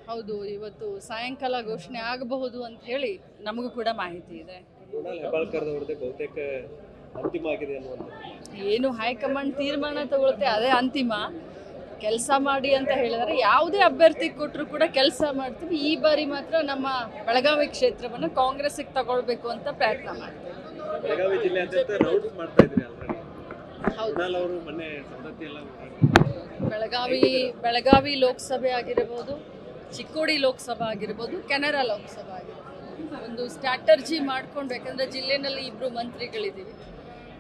ಹೌದು, ಇವತ್ತು ಸಾಯಂಕಾಲ ಘೋಷಣೆ ಆಗಬಹುದು ಅಂತ ಹೇಳಿ ನಮಗೂ ಕೂಡ ಮಾಹಿತಿ ಇದೆ. ಬಹುತೇಕ ಅಂತಿಮ ಆಗಿದೆ ಅನ್ನುವಂಥದ್ದು. ಏನು ಹೈಕಮಾಂಡ್ ತೀರ್ಮಾನ ತಗೊಳುತ್ತೆ ಅದೇ ಅಂತಿಮ. ಕೆಲಸ ಮಾಡಿ ಅಂತ ಹೇಳಿದರೆ ಯಾವುದೇ ಅಭ್ಯರ್ಥಿ ಕೊಟ್ಟರು ಕೂಡ ಕೆಲಸ ಮಾಡ್ತೀವಿ. ಈ ಬಾರಿ ಮಾತ್ರ ನಮ್ಮ ಬೆಳಗಾವಿ ಕ್ಷೇತ್ರವನ್ನು ಕಾಂಗ್ರೆಸ್ಗೆ ತಗೊಳ್ಬೇಕು ಅಂತ ಪ್ರಯತ್ನ ಮಾಡ್ತೀವಿ. ಬೆಳಗಾವಿ ಜಿಲ್ಲೆಯಾದ್ಯಂತ ರೌಂಡ್ಸ್ ಮಾಡ್ತಾ ಇದ್ರಿ ಆಲ್ರೆಡಿ. ಹೌದು, ಅವರು ಮೊನ್ನೆ ಸವದತ್ತಿ ಎಲ್ಲ ಬೆಳಗಾವಿ ಲೋಕಸಭೆ ಆಗಿರಬಹುದು, ಚಿಕ್ಕೋಡಿ ಲೋಕಸಭಾ ಆಗಿರ್ಬೋದು, ಕೆನರಾ ಲೋಕಸಭಾ ಆಗಿರ್ಬೋದು, ಒಂದು ಸ್ಟ್ರಾಟರ್ಜಿ ಮಾಡ್ಕೊಂಡು, ಯಾಕಂದರೆ ಜಿಲ್ಲೆಯಲ್ಲಿ 2 ಮಂತ್ರಿಗಳಿದ್ದೀವಿ.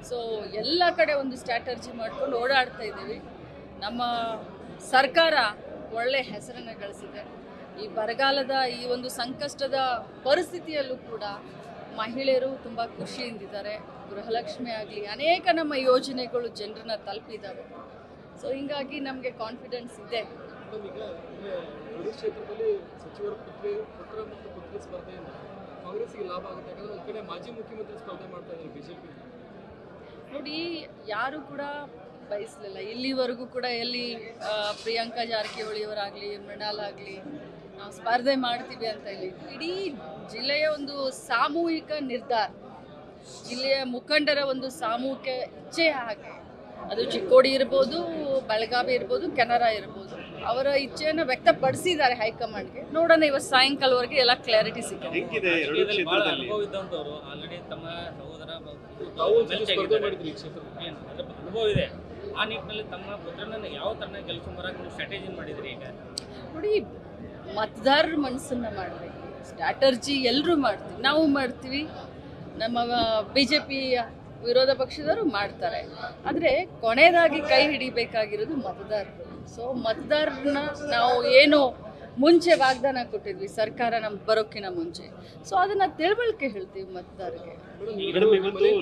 ಸೊ ಎಲ್ಲ ಕಡೆ ಒಂದು ಸ್ಟ್ರಾಟರ್ಜಿ ಮಾಡ್ಕೊಂಡು ಓಡಾಡ್ತಾ ಇದ್ದೀವಿ. ನಮ್ಮ ಸರ್ಕಾರ ಒಳ್ಳೆ ಹೆಸರನ್ನು ಗಳಿಸಿದೆ. ಈ ಬರಗಾಲದ ಈ ಒಂದು ಸಂಕಷ್ಟದ ಪರಿಸ್ಥಿತಿಯಲ್ಲೂ ಕೂಡ ಮಹಿಳೆಯರು ತುಂಬ ಖುಷಿಯಿಂದಿದ್ದಾರೆ. ಗೃಹಲಕ್ಷ್ಮಿ ಆಗಲಿ, ಅನೇಕ ನಮ್ಮ ಯೋಜನೆಗಳು ಜನರನ್ನ ತಲುಪಿದ್ದಾವೆ. ಸೊ ಹೀಗಾಗಿ ನಮಗೆ ಕಾನ್ಫಿಡೆನ್ಸ್ ಇದೆ. ಕ್ಷೇತ್ರದಲ್ಲಿ ಸಚಿವರ ಪುತ್ರ ಮತ್ತು ಪುತ್ರಿ ಸ್ಪರ್ಧೆಯಿಂದ ಕಾಂಗ್ರೆಸ್ಗೆ ಲಾಭ ಆಗುತ್ತೆ. ಯಾಕಂದ್ರೆ ಒಂದು ಕಡೆ ಮಾಜಿ ಮುಖ್ಯಮಂತ್ರಿ ಸ್ಪರ್ಧೆ ಮಾಡ್ತಾ ಇದ್ದಾರೆ ಬಿಜೆಪಿ. ನೋಡಿ, ಯಾರು ಕೂಡ ಬಯಸಲಿಲ್ಲ ಇಲ್ಲಿವರೆಗೂ ಕೂಡ. ಎಲ್ಲಿ ಪ್ರಿಯಾಂಕಾ ಜಾರಕಿಹೊಳಿಯವರಾಗಲಿ, ಮೃಣಾಲ್ ಆಗಲಿ, ನಾವು ಸ್ಪರ್ಧೆ ಮಾಡ್ತೀವಿ ಅಂತ ಹೇಳಿ ಇಡೀ ಜಿಲ್ಲೆಯ ಒಂದು ಸಾಮೂಹಿಕ ನಿರ್ಧಾರ, ಜಿಲ್ಲೆಯ ಮುಖಂಡರ ಒಂದು ಸಾಮೂಹಿಕ ಇಚ್ಛೆ. ಹಾಗೆ ಅದು ಚಿಕ್ಕೋಡಿ ಇರ್ಬೋದು, ಬೆಳಗಾವಿ ಇರ್ಬೋದು, ಕೆನರಾ ಇರ್ಬೋದು, ಅವರ ಇಚ್ಛೆಯನ್ನು ವ್ಯಕ್ತಪಡಿಸಿದ್ದಾರೆ ಹೈಕಮಾಂಡ್ಗೆ. ನೋಡೋಣ, ಇವತ್ತು ಸಾಯಂಕಾಲವರೆಗೆ ಎಲ್ಲ ಕ್ಲಾರಿಟಿ ಸಿಗುತ್ತೆ. ಆಲ್ರೆಡಿ ತಮ್ಮ ಸಹೋದರ ಅನುಭವ ಇದೆ. ಆ ನಿಟ್ಟಿನಲ್ಲಿ ತಮ್ಮ ಪುತ್ರನನ್ನು ಯಾವ ಥರ ಗೆಲ್ಸ್ಕೊಂಬರಕ್ಕೆ ನೀವು ಸ್ಟ್ರಾಟಜಿ ಮಾಡಿದ್ರಿ? ಈಗ ನೋಡಿ, ಮತದಾರರ ಮನಸ್ಸನ್ನು ಮಾಡಬೇಕು. ಸ್ಟ್ರಾಟರ್ಜಿ ಎಲ್ಲರೂ ಮಾಡ್ತೀವಿ, ನಾವು ಮಾಡ್ತೀವಿ, ನಮ್ಮ BJP ವಿರೋಧ ಪಕ್ಷದವರು ಮಾಡ್ತಾರೆ. ಆದರೆ ಕೊನೆಯದಾಗಿ ಕೈ ಹಿಡಿಬೇಕಾಗಿರೋದು ಮತದಾರರು. ಸೊ ಮತದಾರರನ್ನ ನಾವು ಏನು ಮುಂಚೆ ವಾಗ್ದಾನ ಕೊಟ್ಟಿದ್ವಿ ಸರ್ಕಾರ ನಮ್ಗೆ ಬರೋಕ್ಕಿಂತ ಮುಂಚೆ, ಸೊ ಅದನ್ನ ತಿಳುವಳಿಕೆ ಹೇಳ್ತೀವಿ ಮತದಾರರಿಗೆ.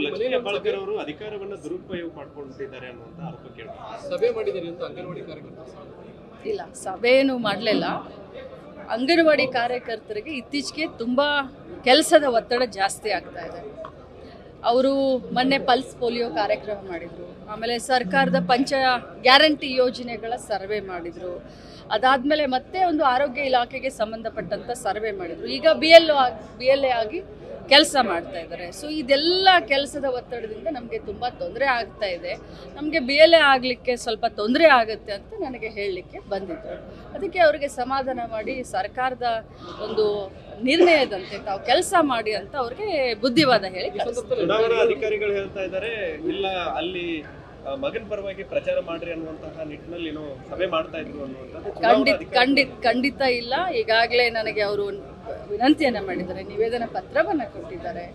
ಲಕ್ಷ್ಮೀ ಹೆಬ್ಬಾಳ್ಕರ್ ಅವರು ಅಧಿಕಾರವನ್ನು ದುರುಪಯೋಗ ಮಾಡ್ಕೊಂಡಿದ್ದಾರೆ ಅನ್ನುವಂತ ಆರೋಪ ಕೇಳಿದ್ರು. ಸಭೆ ಮಾಡಿದ್ದಾರೆ ಅಂತ ಅಂಗನವಾಡಿ ಕಾರ್ಯಕರ್ತರು. ಇಲ್ಲ, ಸಭೆ ಏನು ಮಾಡಲಿಲ್ಲ. ಅಂಗನವಾಡಿ ಕಾರ್ಯಕರ್ತರಿಗೆ ಇತ್ತೀಚೆಗೆ ತುಂಬ ಕೆಲಸದ ಒತ್ತಡ ಜಾಸ್ತಿ ಆಗ್ತಾ ಇದೆ. ಅವರು ಮೊನ್ನೆ ಪಲ್ಸ್ ಪೋಲಿಯೋ ಕಾರ್ಯಕ್ರಮ ಮಾಡಿದರು, ಆಮೇಲೆ ಸರ್ಕಾರದ ಗ್ಯಾರಂಟಿ ಯೋಜನೆಗಳ ಸರ್ವೆ ಮಾಡಿದರು, ಅದಾದಮೇಲೆ ಮತ್ತೆ ಒಂದು ಆರೋಗ್ಯ ಇಲಾಖೆಗೆ ಸಂಬಂಧಪಟ್ಟಂಥ ಸರ್ವೆ ಮಾಡಿದರು. ಈಗ BLA ಆಗಿ ಕೆಲಸ ಮಾಡ್ತಾ ಇದ್ದಾರೆ. ಸೊ ಇದೆಲ್ಲ ಕೆಲಸದ ಒತ್ತಡದಿಂದ ನಮಗೆ ತುಂಬ ತೊಂದರೆ ಆಗ್ತಾ ಇದೆ. ನಮಗೆ BLA ಆಗಲಿಕ್ಕೆ ಸ್ವಲ್ಪ ತೊಂದರೆ ಆಗುತ್ತೆ ಅಂತ ನನಗೆ ಹೇಳಲಿಕ್ಕೆ ಬಂದಿದ್ದರು. ಅದಕ್ಕೆ ಅವರಿಗೆ ಸಮಾಧಾನ ಮಾಡಿ ಸರ್ಕಾರದ ಒಂದು ನಿರ್ಣಯದಂತೆ ತಾವು ಕೆಲಸ ಮಾಡಿ ಅಂತ ಅವ್ರಿಗೆ ಬುದ್ಧಿವಾದ ಹೇಳಿ. ಚುನಾವಣಾ ಅಧಿಕಾರಿಗಳು ಹೇಳ್ತಾ ಇದ್ದಾರೆ, ಇಲ್ಲ ಅಲ್ಲಿ ಮಗನ ಪರವಾಗಿ ಪ್ರಚಾರ ಮಾಡ್ರಿ ಅನ್ನುವಂತಹ ನಿಟ್ಟಿನಲ್ಲಿ ಏನೋ ಸಭೆ ಮಾಡ್ತಾ ಇದ್ರು ಅನ್ನುವಂಥದ್ದು. ಖಂಡಿತ ಇಲ್ಲ. ಈಗಾಗಲೇ ನನಗೆ ಅವರು ವಿನಂತಿಯನ್ನು ಮಾಡಿದ್ದಾರೆ, ನಿವೇದನ ಪತ್ರವನ್ನು ಕೊಟ್ಟಿದ್ದಾರೆ.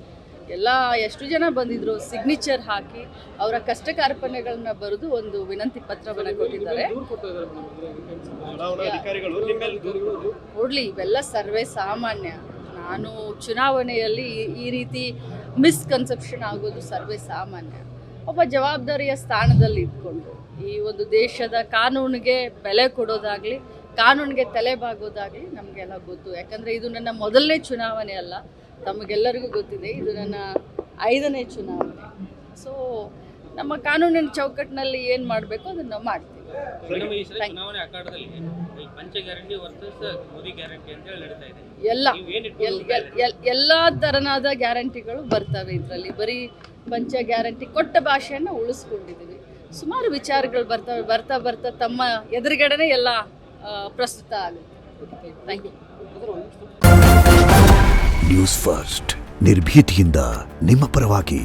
ಎಷ್ಟು ಜನ ಬಂದಿದ್ರು, ಸಿಗ್ನೇಚರ್ ಹಾಕಿ ಅವರ ಕಷ್ಟ ಕಾರ್ಪಣ್ಯಗಳನ್ನ ಬರೆದು ಒಂದು ವಿನಂತಿ ಪತ್ರವನ್ನು ಕೊಟ್ಟಿದ್ದಾರೆ. ನೋಡ್ಲಿ, ಇವೆಲ್ಲ ಸರ್ವೇ ಸಾಮಾನ್ಯ. ನಾನು ಚುನಾವಣೆಯಲ್ಲಿ ಈ ರೀತಿ ಮಿಸ್ಕನ್ಸೆಪ್ಷನ್ ಆಗೋದು ಸರ್ವೇ ಸಾಮಾನ್ಯ. ಒಬ್ಬ ಜವಾಬ್ದಾರಿಯ ಸ್ಥಾನದಲ್ಲಿ ಇದ್ಕೊಂಡು ಈ ಒಂದು ದೇಶದ ಕಾನೂನಿಗೆ ಬೆಲೆ ಕೊಡೋದಾಗಲಿ, ಕಾನೂನಿಗೆ ತಲೆಬಾಗೋದಾಗಲಿ ನಮಗೆಲ್ಲ ಗೊತ್ತು. ಯಾಕಂದರೆ ಇದು ನನ್ನ ಮೊದಲನೇ ಚುನಾವಣೆ ಅಲ್ಲ, ತಮಗೆಲ್ಲರಿಗೂ ಗೊತ್ತಿದೆ, ಇದು ನನ್ನ 5ನೇ ಚುನಾವಣೆ. ಸೊ ನಮ್ಮ ಕಾನೂನಿನ ಚೌಕಟ್ಟಿನಲ್ಲಿ ಏನು ಮಾಡಬೇಕು ಅದನ್ನು ನಾವು ಮಾಡ್ತೀವಿ. ಚುನಾವಣೆ ಅಖಾಡದಲ್ಲಿ ಪಂಚ ಗ್ಯಾರಂಟಿ ವರ್ಸಸ್ ಮೋದಿ ಗ್ಯಾರಂಟಿ ಅಂತ ಹೇಳಿ ನಡೀತಾ ಇದೆ. ಎಲ್ಲ ತರನಾದ ಗ್ಯಾರಂಟಿಗಳು ಬರ್ತವೆ. ಇದರಲ್ಲಿ ಬರೀ ಪಂಚ ಗ್ಯಾರಂಟಿ ಕೊಟ್ಟ ಭಾಷೆಯನ್ನು ಉಳಿಸ್ಕೊಂಡಿದ್ದೀವಿ. ಸುಮಾರು ವಿಚಾರಗಳು ಬರ್ತವೆ. ಬರ್ತಾ ತಮ್ಮ ಎದುರುಗಡೆನೆ ಎಲ್ಲ ಪ್ರಸ್ತುತ ಆಗುತ್ತೆ. Thank you. ನ್ಯೂಸ್ ಫಸ್ಟ್, ನಿರ್ಭೀತಿಯಿಂದ ನಿಮ್ಮ ಪರವಾಗಿ.